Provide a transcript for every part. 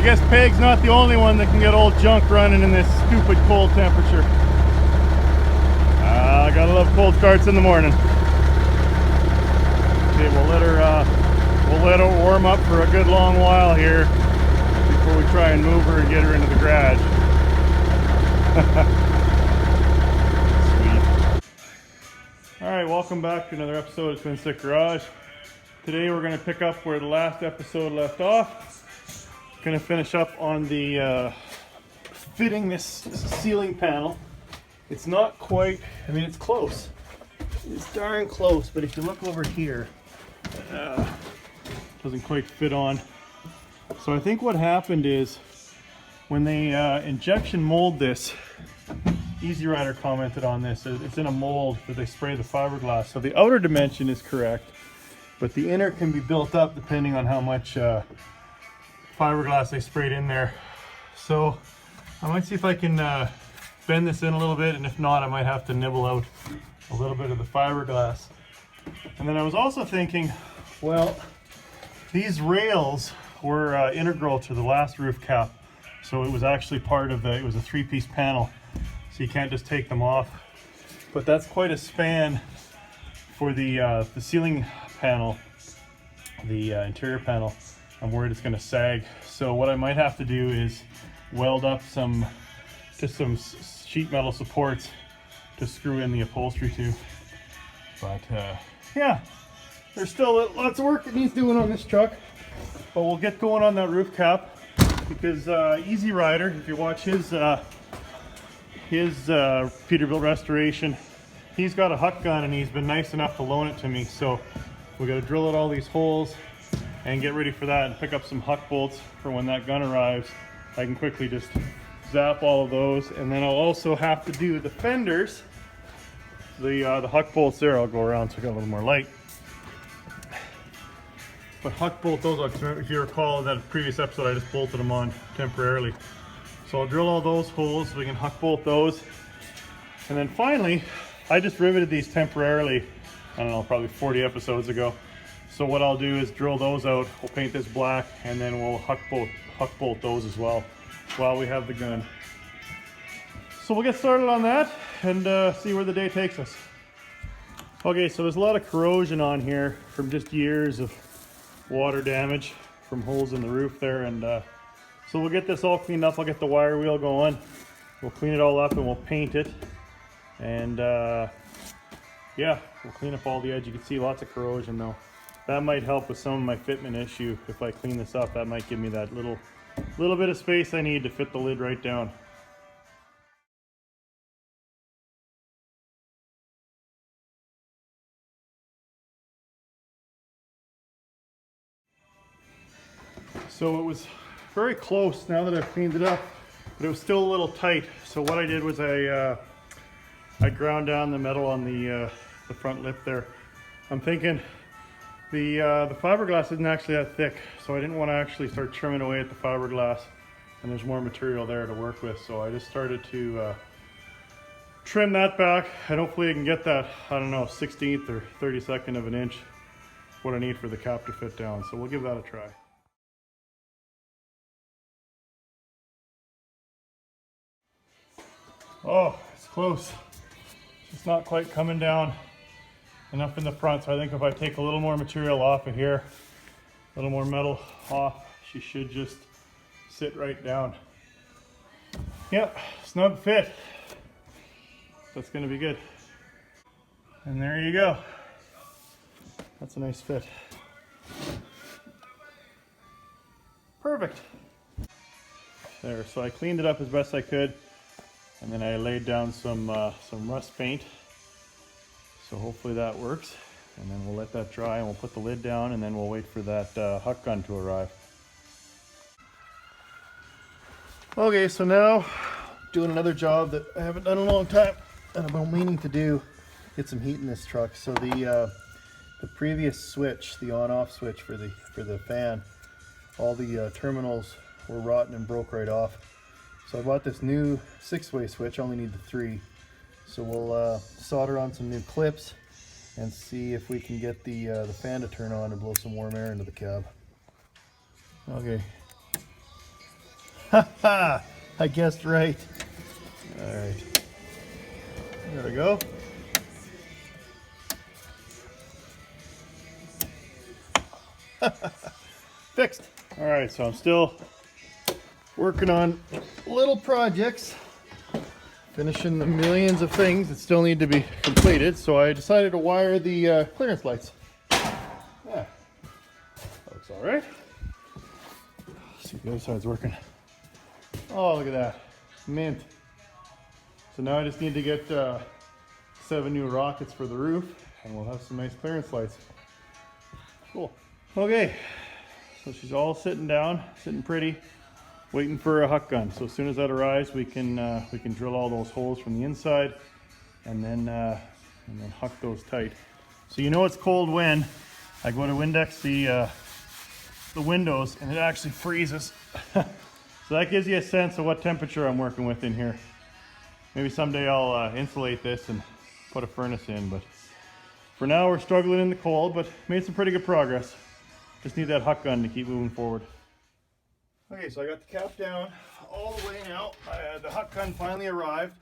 guess Peg's not the only one that can get old junk running in this stupid cold temperature. I gotta love cold starts in the morning. Okay, we'll let her warm up for a good long while here before we try and move her and get her into the garage. Sweet. Alright, welcome back to another episode of Twin Stick Garage. Today we're going to pick up where the last episode left off. Going to finish up on the fitting this ceiling panel. It's not quite, I mean it's close. It's darn close, but if you look over here, doesn't quite fit on. So I think what happened is when they injection mold this, Easy Rider commented on this, it's in a mold that they spray the fiberglass. So the outer dimension is correct, but the inner can be built up depending on how much fiberglass they sprayed in there. So I might see if I can bend this in a little bit, and if not, I might have to nibble out a little bit of the fiberglass. And then I was also thinking, well, these rails were integral to the last roof cap. So it was actually part of it was a 3-piece panel. So you can't just take them off. But that's quite a span for the ceiling panel, the interior panel. I'm worried it's gonna sag. So what I might have to do is weld up some sheet metal supports to screw in the upholstery to. But yeah, there's still lots of work that needs doing on this truck. But we'll get going on that roof cap because Easy Rider, if you watch his Peterbilt restoration, he's got a Huck gun and he's been nice enough to loan it to me. So we got to drill out all these holes and get ready for that and pick up some Huck bolts for when that gun arrives. I can quickly just zap all of those, and then I'll also have to do the fenders. The Huck bolts there, I'll go around so I got a little more light. But Huck bolt those up. If you recall in that previous episode, I just bolted them on temporarily. So I'll drill all those holes so we can Huck bolt those. And then finally, I just riveted these temporarily, I don't know, probably 40 episodes ago. So what I'll do is drill those out, we'll paint this black, and then we'll Huck bolt those as well while we have the gun. So we'll get started on that and see where the day takes us. Okay, so there's a lot of corrosion on here from just years of water damage from holes in the roof there, and so we'll get this all cleaned up. I'll get the wire wheel going, we'll clean it all up and we'll paint it, and yeah, we'll clean up all the edge. You can see lots of corrosion though. That might help with some of my fitment issue. If I clean this up, that might give me that little bit of space I need to fit the lid right down. So it was very close now that I've cleaned it up, but it was still a little tight. So what I did was I ground down the metal on the front lip there. I'm thinking the fiberglass isn't actually that thick, so I didn't want to actually start trimming away at the fiberglass, and there's more material there to work with. So I just started to trim that back, and hopefully I can get that, I don't know, 16th or 32nd of an inch, what I need for the cap to fit down. So we'll give that a try. Oh, it's close. It's not quite coming down enough in the front, so I think if I take a little more material off of here, a little more metal off, she should just sit right down. Yep, snug fit. That's gonna be good. And there you go. That's a nice fit. Perfect. There, so I cleaned it up as best I could. And then I laid down some rust paint. So hopefully that works. And then we'll let that dry and we'll put the lid down, and then we'll wait for that Huck gun to arrive. Okay, so now doing another job that I haven't done in a long time and I've been meaning to do, get some heat in this truck. So the previous switch, the on-off switch for the fan, all the terminals were rotten and broke right off. So I bought this new 6-way switch. I only need the 3. So we'll solder on some new clips and see if we can get the fan to turn on and blow some warm air into the cab. Okay, Ha! I guessed right. All right. There we go. Fixed. All right, so I'm still working on little projects, finishing the millions of things that still need to be completed. So I decided to wire the clearance lights. Yeah, looks all right. Let's see if the other side's working. Oh, look at that, mint. So now I just need to get 7 new rockets for the roof, and we'll have some nice clearance lights. Cool. Okay, so she's all sitting down, sitting pretty, waiting for a Huck gun. So as soon as that arrives, we can drill all those holes from the inside, and then Huck those tight. So you know it's cold when I go to index the windows, and it actually freezes. So that gives you a sense of what temperature I'm working with in here. Maybe someday I'll insulate this and put a furnace in, but for now we're struggling in the cold, but made some pretty good progress. Just need that Huck gun to keep moving forward. Okay, so I got the cap down all the way now. The Huck gun finally arrived.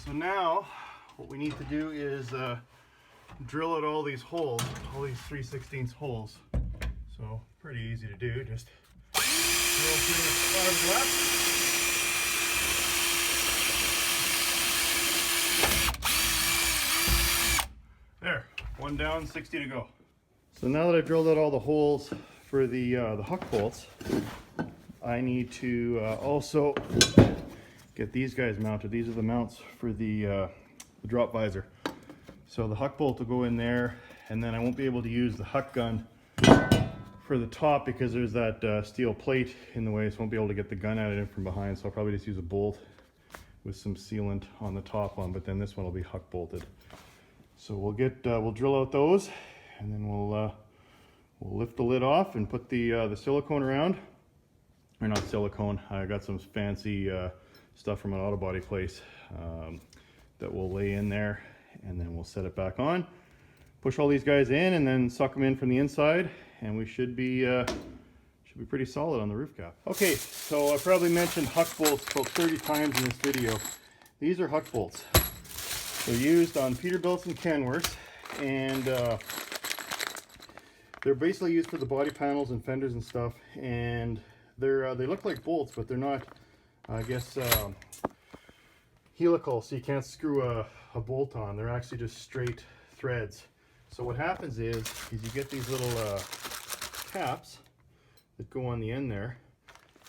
So now what we need to do is drill out all these holes, all these 3/16 holes. So pretty easy to do. Just drill through the fiberglass. There, one down, 60 to go. So now that I've drilled out all the holes for the Huck bolts, I need to also get these guys mounted. These are the mounts for the drop visor. So the Huck bolt will go in there, and then I won't be able to use the Huck gun for the top because there's that steel plate in the way, so I won't be able to get the gun at it from behind. So I'll probably just use a bolt with some sealant on the top one, but then this one will be Huck bolted. So we'll drill out those, and then we'll lift the lid off and put the silicone around. Or not silicone. I got some fancy stuff from an auto body place that we'll lay in there, and then we'll set it back on. Push all these guys in, and then suck them in from the inside, and we should be pretty solid on the roof cap. Okay, so I probably mentioned Huck bolts about 30 times in this video. These are Huck bolts. They're used on Peterbilts and Kenworths, and they're basically used for the body panels and fenders and stuff. And they look like bolts, but they're not, I guess, helical, so you can't screw a bolt on. They're actually just straight threads. So what happens is you get these little caps that go on the end there,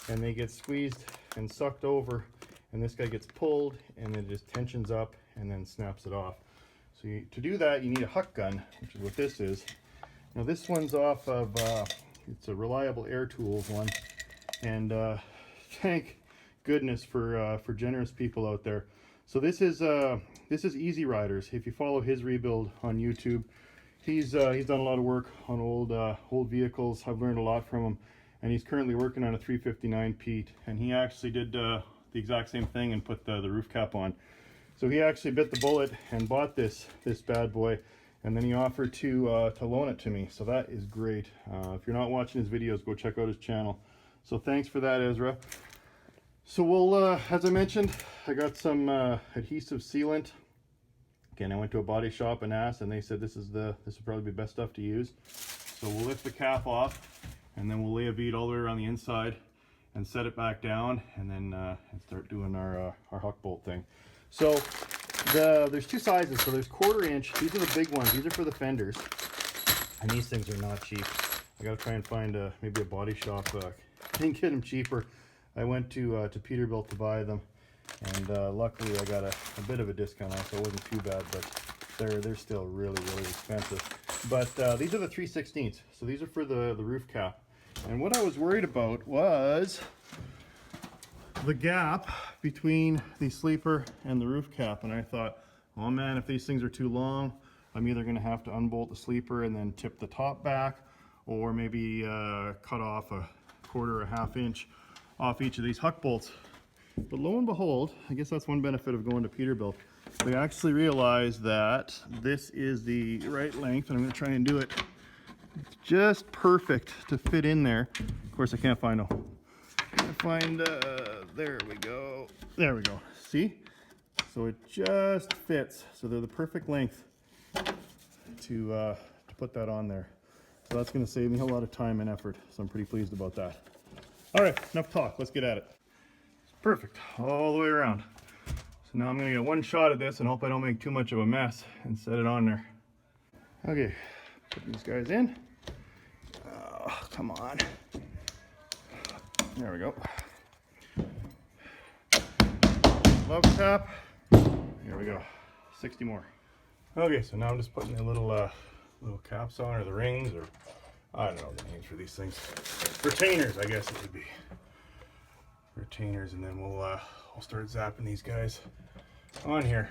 and they get squeezed and sucked over, and this guy gets pulled, and it just tensions up and then snaps it off. So to do that, you need a Huck gun, which is what this is. Now this one's off of, it's a Reliable Air Tools one, and thank goodness for generous people out there. So this is Easy Riders. If you follow his rebuild on YouTube, he's done a lot of work on old vehicles. I've learned a lot from him, and he's currently working on a 359 Pete, and he actually did the exact same thing and put the roof cap on. So he actually bit the bullet and bought this bad boy, and then he offered to loan it to me. So that is great. If you're not watching his videos, go check out his channel. So thanks for that, Ezra. So we'll, as I mentioned, I got some adhesive sealant. Again, I went to a body shop and asked, and they said this would probably be best stuff to use. So we'll lift the cap off, and then we'll lay a bead all the way around the inside and set it back down, and then and start doing our Huck bolt thing. So there's two sizes. So there's 1/4 inch. These are the big ones. These are for the fenders, and these things are not cheap. I gotta try and find maybe a body shop. Didn't get them cheaper. I went to Peterbilt to buy them, and luckily I got a bit of a discount on, so it wasn't too bad. But they're still really expensive. But these are the 3/16. So these are for the roof cap. And what I was worried about was the gap between the sleeper and the roof cap. And I thought, oh man, if these things are too long, I'm either going to have to unbolt the sleeper and then tip the top back, or maybe cut off a 1/4 or 1/2 inch off each of these Huck bolts. But lo and behold, I guess that's one benefit of going to Peterbilt. We actually realized that this is the right length, and I'm going to try and do it. It's just perfect to fit in there. Of course, I can't find find, there we go. There we go. See? So it just fits. So they're the perfect length to put that on there. So that's going to save me a lot of time and effort. So I'm pretty pleased about that. All right, enough talk. Let's get at it. Perfect, all the way around. So now I'm going to get one shot at this and hope I don't make too much of a mess and set it on there. Okay, put these guys in. Oh, come on. There we go. Love tap. Here we go. 60 more. Okay, so now I'm just putting the little caps on, or the rings, or I don't know the names for these things. Retainers, I guess it would be. Retainers, and then we'll start zapping these guys on here.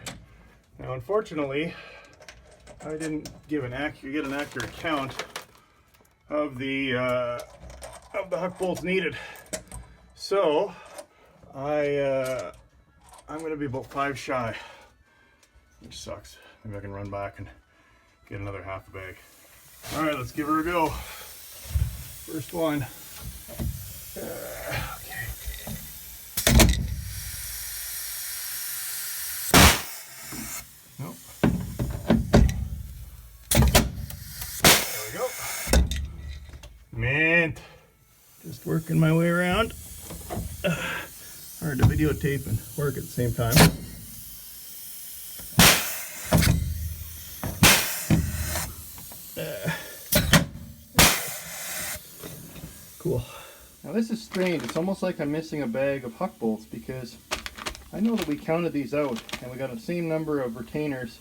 Now, unfortunately, I didn't get an accurate count of the Huck bolts needed, so I'm going to be about 5 shy, which sucks. Maybe I can run back and get another half a bag. All right, let's give her a go. First one. Okay. Nope. There we go. Mint. Just working my way around. Hard to videotape and work at the same time. Cool. Now this is strange. It's almost like I'm missing a bag of Huck bolts, because I know that we counted these out and we got the same number of retainers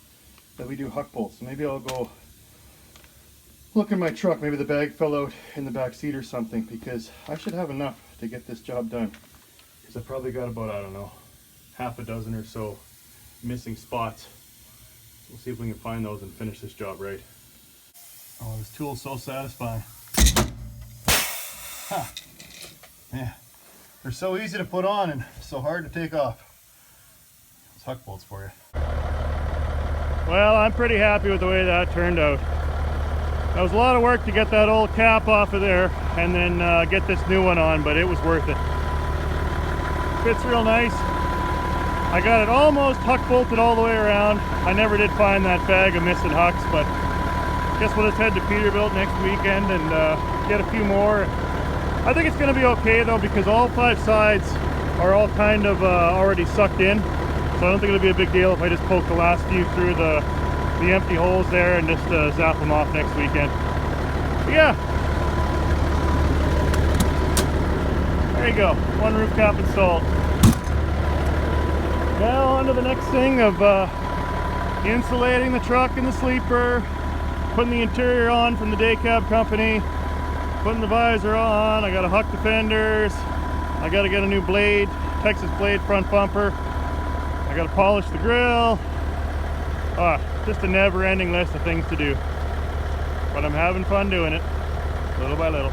that we do Huck bolts. So maybe I'll go look in my truck. Maybe the bag fell out in the back seat or something, because I should have enough to get this job done. Because I probably got about, I don't know, half a dozen or so missing spots. We'll see if we can find those and finish this job right. Oh, this tool is so satisfying. Huh. Yeah. They're so easy to put on and so hard to take off. It's Huck bolts for you. Well, I'm pretty happy with the way that turned out. That was a lot of work to get that old cap off of there and then get this new one on, but it was worth it. Fits real nice. I got it almost Huck bolted all the way around. I never did find that bag of missing Hucks, but I guess we'll just head to Peterbilt next weekend and get a few more. I think it's going to be okay though, because all 5 sides are all kind of already sucked in, so I don't think it'll be a big deal if I just poke the last few through the empty holes there and just zap them off next weekend. But yeah, there you go, one roof cap installed. Now on to the next thing of insulating the truck and the sleeper, putting the interior on from the day cab company, putting the visor on. I got a Huck defenders. I got to get a new blade, Texas blade front bumper. I got to polish the grill. Just a never-ending list of things to do. But I'm having fun doing it, little by little.